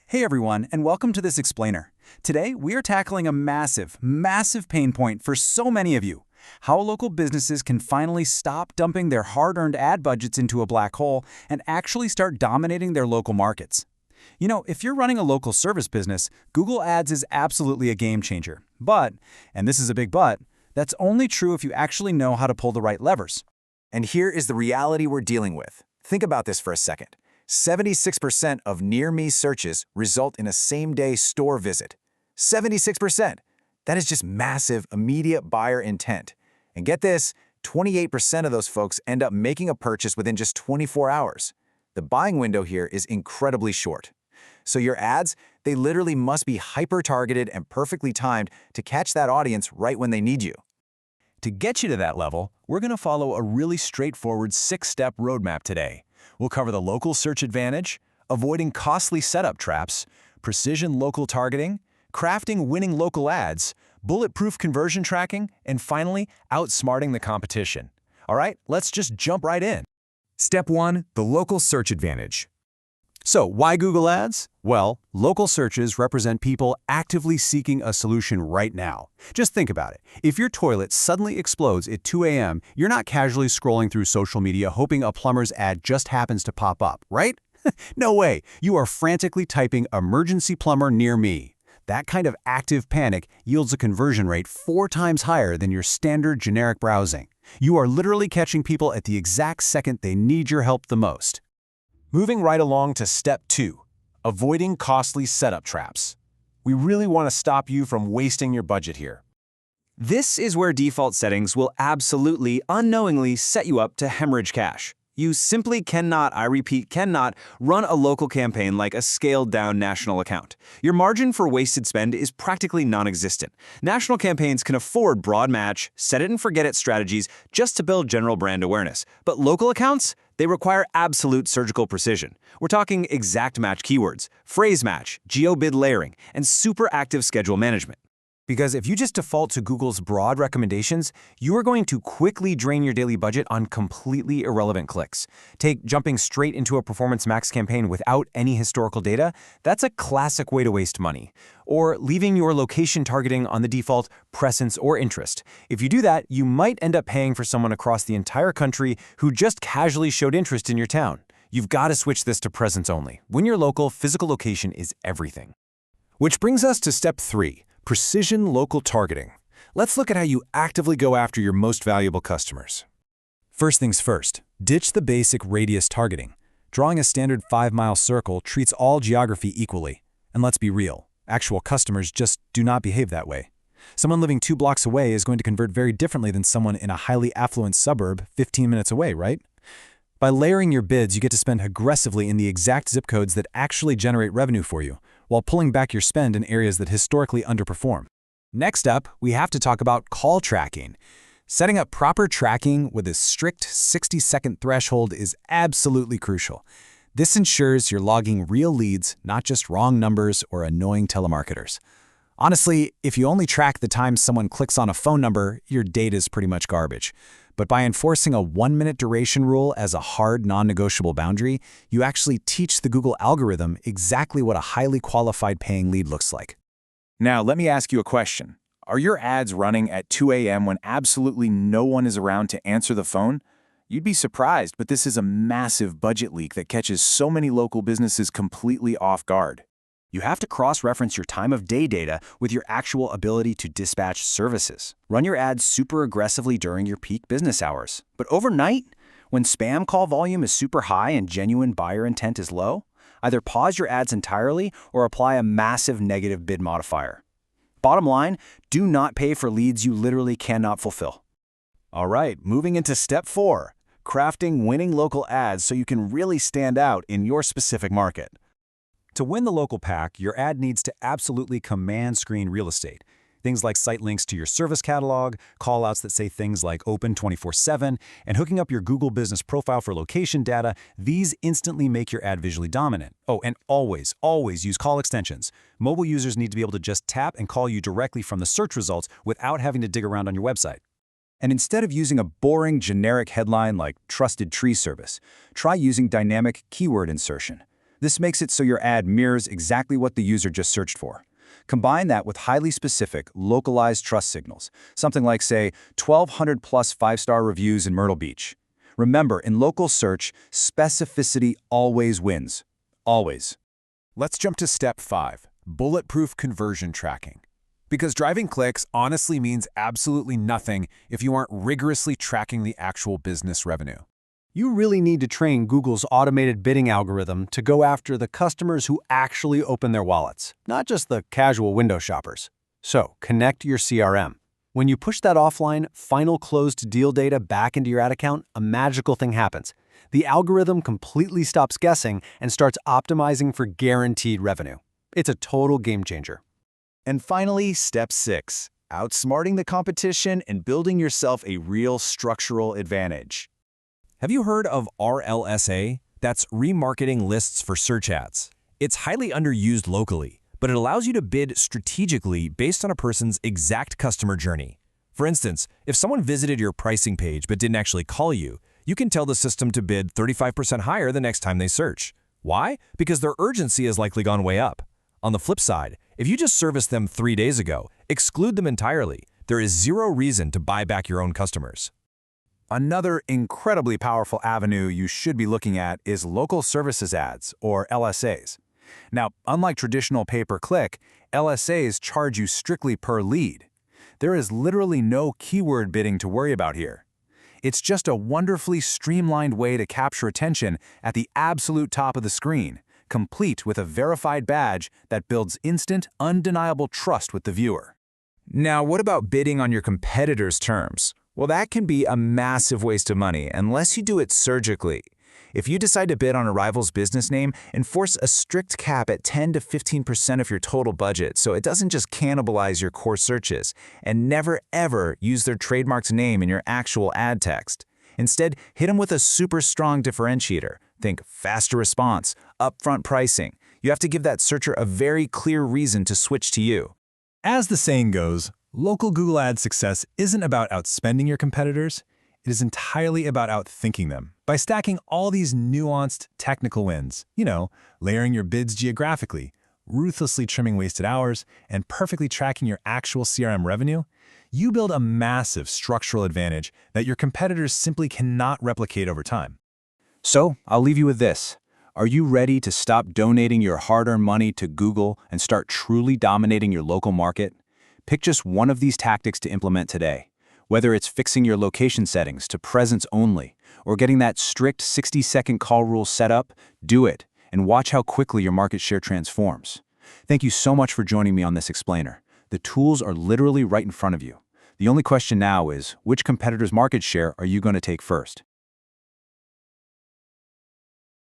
Hey everyone, and welcome to this explainer. Today, we are tackling a massive pain point for so many of you. How local businesses can finally stop dumping their hard-earned ad budgets into a black hole and actually start dominating their local markets. You know, if you're running a local service business, Google Ads is absolutely a game changer. But, and this is a big but, that's only true if you actually know how to pull the right levers. And here is the reality we're dealing with. Think about this for a second. 76% of near-me searches result in a same-day store visit. 76%! That is just massive, immediate buyer intent. And get this, 28% of those folks end up making a purchase within just 24 hours. The buying window here is incredibly short. So your ads, they literally must be hyper-targeted and perfectly timed to catch that audience right when they need you. To get you to that level, we're going to follow a really straightforward 6-step roadmap today. We'll cover the local search advantage, avoiding costly setup traps, precision local targeting, crafting winning local ads, bulletproof conversion tracking, and finally, outsmarting the competition. All right, let's just jump right in. Step 1. The local search advantage. So, why Google Ads? Well, local searches represent people actively seeking a solution right now. Just think about it. If your toilet suddenly explodes at 2 a.m., you're not casually scrolling through social media hoping a plumber's ad just happens to pop up, right? No way. You are frantically typing "emergency plumber near me." That kind of active panic yields a conversion rate 4 times higher than your standard generic browsing. You are literally catching people at the exact second they need your help the most. Moving right along to step 2, avoiding costly setup traps. We really want to stop you from wasting your budget here. This is where default settings will absolutely, unknowingly set you up to hemorrhage cash. You simply cannot, I repeat, cannot run a local campaign like a scaled-down national account. Your margin for wasted spend is practically non-existent. National campaigns can afford broad match, set-it-and-forget-it strategies just to build general brand awareness. But local accounts? They require absolute surgical precision. We're talking exact match keywords, phrase match, geo-bid layering, and super active schedule management. Because if you just default to Google's broad recommendations, you are going to quickly drain your daily budget on completely irrelevant clicks. Take jumping straight into a Performance Max campaign without any historical data. That's a classic way to waste money. Or leaving your location targeting on the default presence or interest. If you do that, you might end up paying for someone across the entire country who just casually showed interest in your town. You've got to switch this to presence only. When you're local, physical location is everything. Which brings us to step 3. Precision local targeting. Let's look at how you actively go after your most valuable customers. First things first, ditch the basic radius targeting. Drawing a standard 5-mile circle treats all geography equally. And let's be real, actual customers just do not behave that way. Someone living 2 blocks away is going to convert very differently than someone in a highly affluent suburb 15 minutes away, right? By layering your bids, you get to spend aggressively in the exact zip codes that actually generate revenue for you, while pulling back your spend in areas that historically underperform. Next up, we have to talk about call tracking. Setting up proper tracking with a strict 60-second threshold is absolutely crucial. This ensures you're logging real leads, not just wrong numbers or annoying telemarketers. Honestly, if you only track the time someone clicks on a phone number, your data is pretty much garbage. But by enforcing a 1-minute duration rule as a hard, non-negotiable boundary, you actually teach the Google algorithm exactly what a highly qualified paying lead looks like. Now, let me ask you a question. Are your ads running at 2 a.m. when absolutely no one is around to answer the phone? You'd be surprised, but this is a massive budget leak that catches so many local businesses completely off guard. You have to cross-reference your time of day data with your actual ability to dispatch services. Run your ads super aggressively during your peak business hours. But overnight, when spam call volume is super high and genuine buyer intent is low, either pause your ads entirely or apply a massive negative bid modifier. Bottom line, do not pay for leads you literally cannot fulfill. All right, moving into step 4, crafting winning local ads so you can really stand out in your specific market. To win the local pack, your ad needs to absolutely command screen real estate. Things like site links to your service catalog, callouts that say things like open 24/7, and hooking up your Google business profile for location data, these instantly make your ad visually dominant. Oh, and always use call extensions. Mobile users need to be able to just tap and call you directly from the search results without having to dig around on your website. And instead of using a boring generic headline like Trusted Tree Service, try using dynamic keyword insertion. This makes it so your ad mirrors exactly what the user just searched for. Combine that with highly specific, localized trust signals, something like, say, 1,200 plus 5-star reviews in Myrtle Beach. Remember, in local search, specificity always wins. Always. Let's jump to step 5, bulletproof conversion tracking. Because driving clicks honestly means absolutely nothing if you aren't rigorously tracking the actual business revenue. You really need to train Google's automated bidding algorithm to go after the customers who actually open their wallets, not just the casual window shoppers. So, connect your CRM. When you push that offline, final closed deal data back into your ad account, a magical thing happens. The algorithm completely stops guessing and starts optimizing for guaranteed revenue. It's a total game changer. And finally, step 6, outsmarting the competition and building yourself a real structural advantage. Have you heard of RLSA? That's remarketing lists for search ads. It's highly underused locally, but it allows you to bid strategically based on a person's exact customer journey. For instance, if someone visited your pricing page but didn't actually call you, you can tell the system to bid 35% higher the next time they search. Why? Because their urgency has likely gone way up. On the flip side, if you just serviced them 3 days ago, exclude them entirely. There is zero reason to buy back your own customers. Another incredibly powerful avenue you should be looking at is local services ads, or LSAs. Now, unlike traditional pay-per-click, LSAs charge you strictly per lead. There is literally no keyword bidding to worry about here. It's just a wonderfully streamlined way to capture attention at the absolute top of the screen, complete with a verified badge that builds instant, undeniable trust with the viewer. Now, what about bidding on your competitors' terms? Well, that can be a massive waste of money unless you do it surgically. If you decide to bid on a rival's business name, enforce a strict cap at 10 to 15% of your total budget so it doesn't just cannibalize your core searches, and never ever use their trademarked name in your actual ad text. Instead, hit them with a super strong differentiator. Think faster response, upfront pricing. You have to give that searcher a very clear reason to switch to you. As the saying goes, local Google Ads success isn't about outspending your competitors, it is entirely about outthinking them. By stacking all these nuanced technical wins, layering your bids geographically, ruthlessly trimming wasted hours, and perfectly tracking your actual CRM revenue, you build a massive structural advantage that your competitors simply cannot replicate over time. So, I'll leave you with this. Are you ready to stop donating your hard-earned money to Google and start truly dominating your local market? Pick just one of these tactics to implement today. Whether it's fixing your location settings to presence only, or getting that strict 60-second call rule set up, do it, and watch how quickly your market share transforms. Thank you so much for joining me on this explainer. The tools are literally right in front of you. The only question now is, which competitor's market share are you going to take first?